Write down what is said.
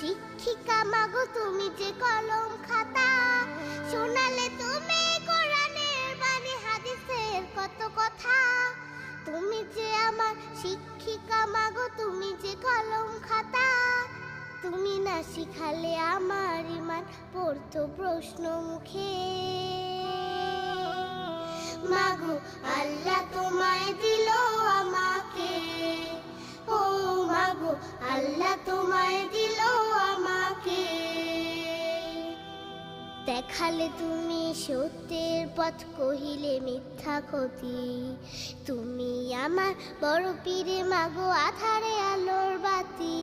শিক্ষিকা মাগো তুমি যে কলম খাতা, শোনালে তুমি কোরআনের বাণী হাদিসের কত কথা। তুমি যে আমার শিক্ষিকা মাগো তুমি যে কলম খাতা, তুমি না শিখালে আমার ইমান পড়তো প্রশ্ন মুখে। মাগো আল্লাহ তোমায় দিল আমাকে, ও মাগো আল্লাহ তোমায় দিল আমাকে। দেখালে তুমি সত্যের পথ, কহিলে মিথ্যা ক্ষতি। তুমি আমার বড় পীরে মাগো আধারে আলোর বাতি।